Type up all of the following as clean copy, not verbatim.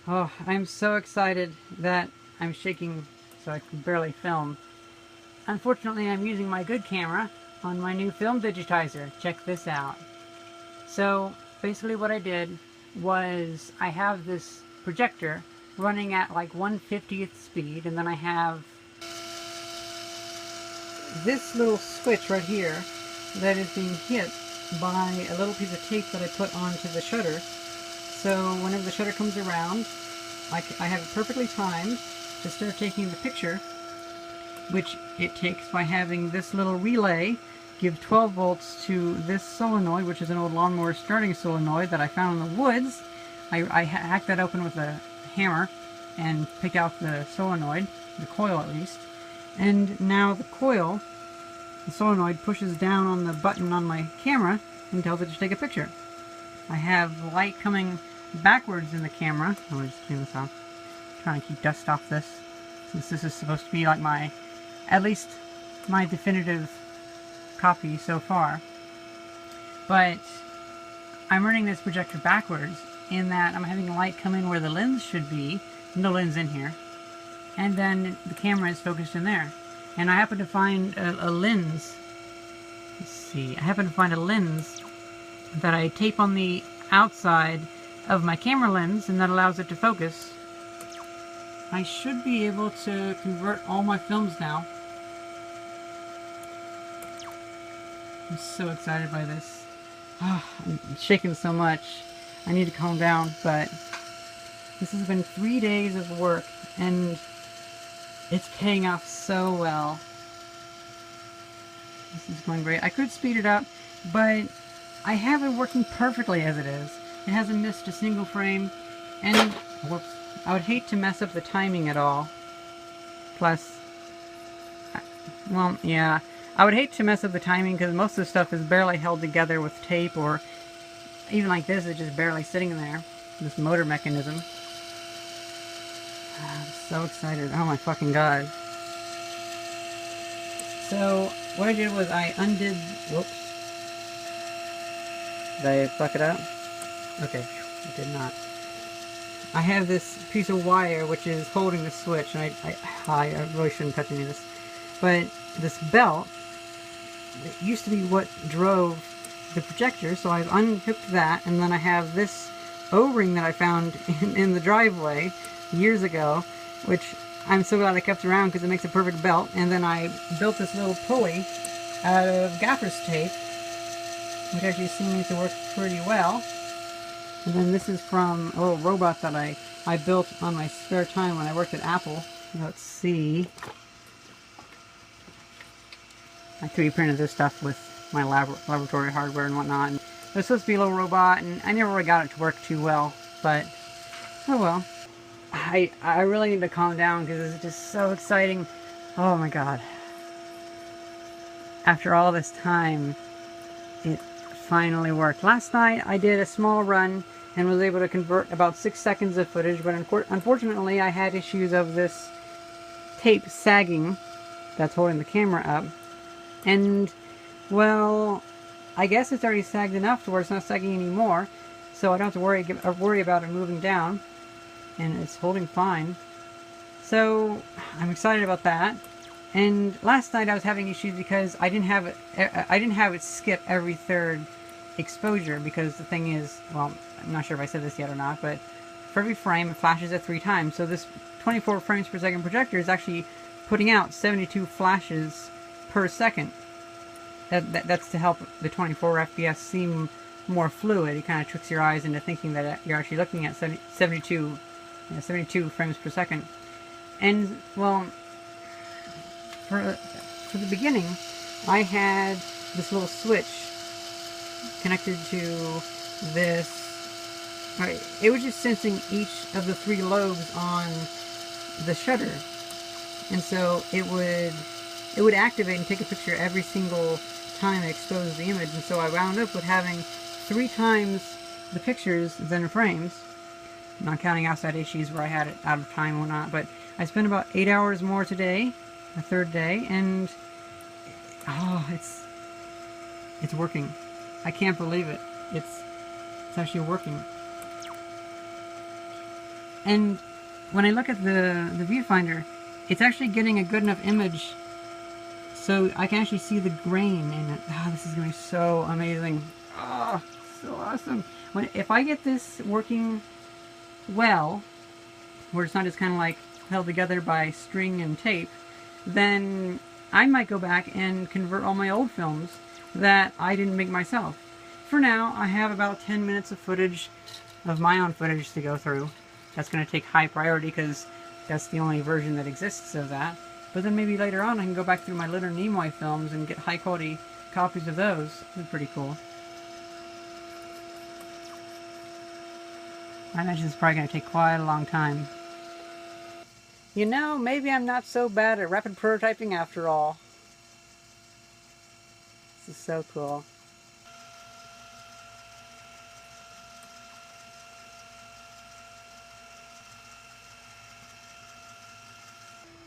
Oh, I'm so excited that I'm shaking so I can barely film. Unfortunately, I'm using my good camera on my new film digitizer. Check this out. So basically what I did was I have this projector running at like 1/50th speed, and then I have this little switch right here that is being hit by a little piece of tape that I put onto the shutter. So whenever the shutter comes around, I have it perfectly timed to start taking the picture, which it takes by having this little relay give 12 volts to this solenoid, which is an old lawnmower starting solenoid that I found in the woods. I hacked that open with a hammer and picked out the solenoid, the coil at least. And now the coil, the solenoid, pushes down on the button on my camera and tells it to take a picture. I have light coming backwards in the camera. I'll just clean this off. I'm trying to keep dust off this, since this is supposed to be like my, at least my definitive copy so far. But I'm running this projector backwards in that I'm having light come in where the lens should be. No lens in here. And then the camera is focused in there. And I happen to find a lens. Let's see. I happen to find a lens that I tape on the outside of my camera lens, and that allows it to focus. I should be able to convert all my films now. I'm so excited by this. Oh, I'm shaking so much. I need to calm down, but this has been 3 days of work, and it's paying off so well. This is going great. I could speed it up, but I have it working perfectly as it is. It hasn't missed a single frame, and whoops, I would hate to mess up the timing at all. Plus, well, yeah, I would hate to mess up the timing because most of the stuff is barely held together with tape, or even like this, it's just barely sitting in there. This motor mechanism. I'm so excited. Oh my fucking god. So, what I did was I undid... Whoops. Did I fuck it up? Okay, I did not. I have this piece of wire which is holding the switch, and I really shouldn't touch any of this. But this belt, it used to be what drove the projector, so I've unhooked that, and then I have this O-ring that I found in the driveway years ago, which I'm so glad I kept around because it makes a perfect belt. And then I built this little pulley out of gaffer's tape, which actually seems to work pretty well. And then this is from a little robot that I built on my spare time when I worked at Apple. Let's see. I 3D printed this stuff with my laboratory hardware and whatnot. And it was supposed to be a little robot, and I never really got it to work too well, but oh well. I really need to calm down because it's just so exciting. Oh my god. After all this time, it finally worked. Last night I did a small run and was able to convert about 6 seconds of footage, but unfortunately I had issues of this tape sagging that's holding the camera up. And, well, I guess it's already sagged enough to where it's not sagging anymore, so I don't have to worry about it moving down. And it's holding fine. So I'm excited about that. And last night I was having issues because I didn't have it skip every third exposure, because the thing is, well, I'm not sure if I said this yet or not, but for every frame it flashes at 3 times. So this 24 frames per second projector is actually putting out 72 flashes per second. That's to help the 24 FPS seem more fluid. It kind of tricks your eyes into thinking that you're actually looking at 72 frames per second. And, well, for the beginning, I had this little switch connected to this. Right, it was just sensing each of the 3 lobes on the shutter, and so it would activate and take a picture every single time it exposed the image. And so I wound up with having 3 times the pictures than the frames. Not counting outside issues where I had it out of time or not, but I spent about 8 hours more today, the 3rd day, and oh, it's working. I can't believe it. It's actually working. And when I look at the viewfinder, it's actually getting a good enough image so I can actually see the grain in it. Oh, this is going to be so amazing. Oh, so awesome. If I get this working well, where it's not just kind of like held together by string and tape, then I might go back and convert all my old films that I didn't make myself. For now, I have about 10 minutes of footage, of my own footage to go through. That's going to take high priority because that's the only version that exists of that. But then maybe later on I can go back through my Leonard Nimoy films and get high quality copies of those. That'd be pretty cool. I imagine it's probably going to take quite a long time. You know, maybe I'm not so bad at rapid prototyping after all. This is so cool.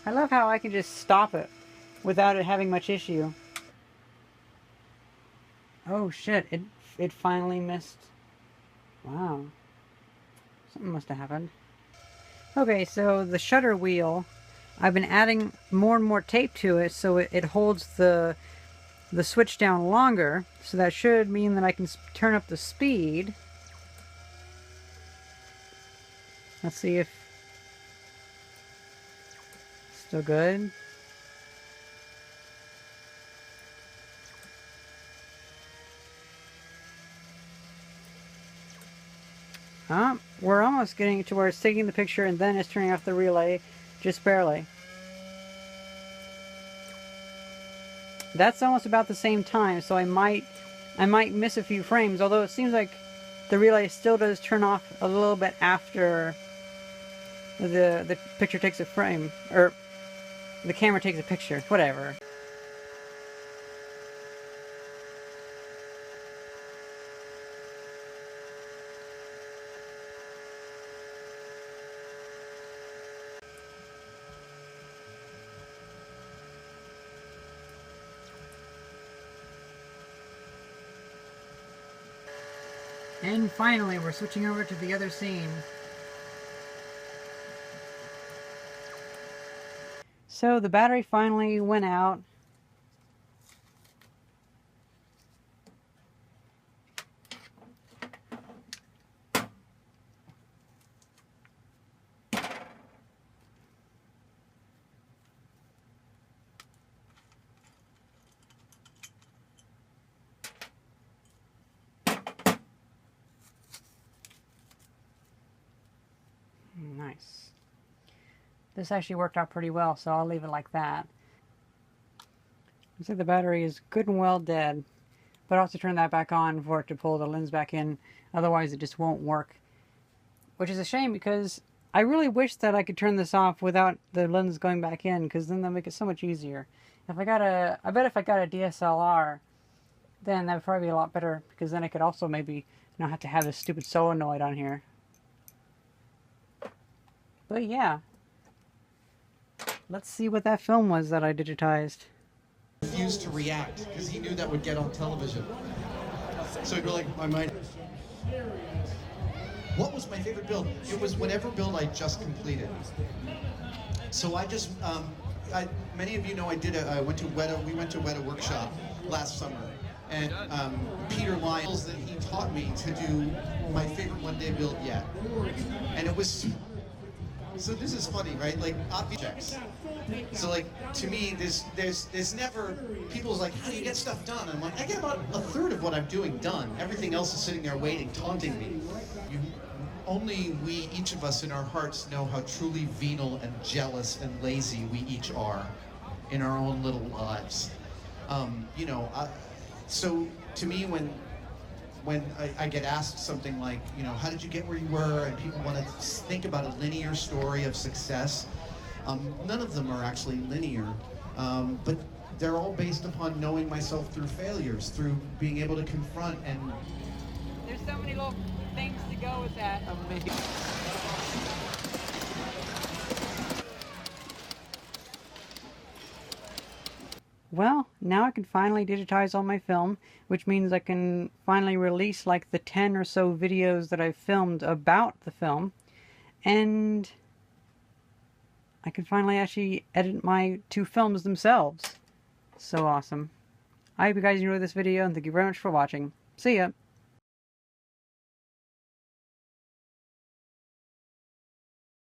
I love how I can just stop it without it having much issue. Oh shit, it finally missed. Wow. Something must have happened. Okay, so the shutter wheel, I've been adding more and more tape to it so it holds the switch down longer. So that should mean that I can turn up the speed. Let's see if... Still good. We're almost getting to where it's taking the picture and then it's turning off the relay, just barely. That's almost about the same time, so I might miss a few frames, although it seems like the relay still does turn off a little bit after the picture takes a frame, or the camera takes a picture, whatever. And finally, we're switching over to the other scene. So the battery finally went out. Nice. This actually worked out pretty well, so I'll leave it like that. Looks like the battery is good and well dead, but I'll have to turn that back on for it to pull the lens back in, otherwise it just won't work. Which is a shame because I really wish that I could turn this off without the lens going back in, because then that'll make it so much easier. I bet if I got a DSLR, then that would probably be a lot better, because then I could also maybe not have to have this stupid solenoid on here. But yeah, let's see what that film was that I digitized. Refused to react because he knew that would get on television. So he'd be like, my mind. What was my favorite build? It was whatever build I just completed. So I just, many of you know we went to Weta Workshop last summer, and Peter Lyons, that he taught me to do my favorite one-day build yet, and it was. So this is funny, right? Like objects. So like to me, there's never people's like, how do you get stuff done? I'm like, I get about a third of what I'm doing done. Everything else is sitting there waiting, taunting me. Only we, each of us in our hearts, know how truly venal and jealous and lazy we each are in our own little lives. So to me, when I get asked something like, how did you get where you were, and people want to think about a linear story of success, none of them are actually linear, but they're all based upon knowing myself through failures, through being able to confront and... There's so many little things to go with that. Amazing. Well, now I can finally digitize all my film, which means I can finally release like the 10 or so videos that I've filmed about the film. and I can finally actually edit my 2 films themselves. So awesome. I hope you guys enjoyed this video, and thank you very much for watching. See ya!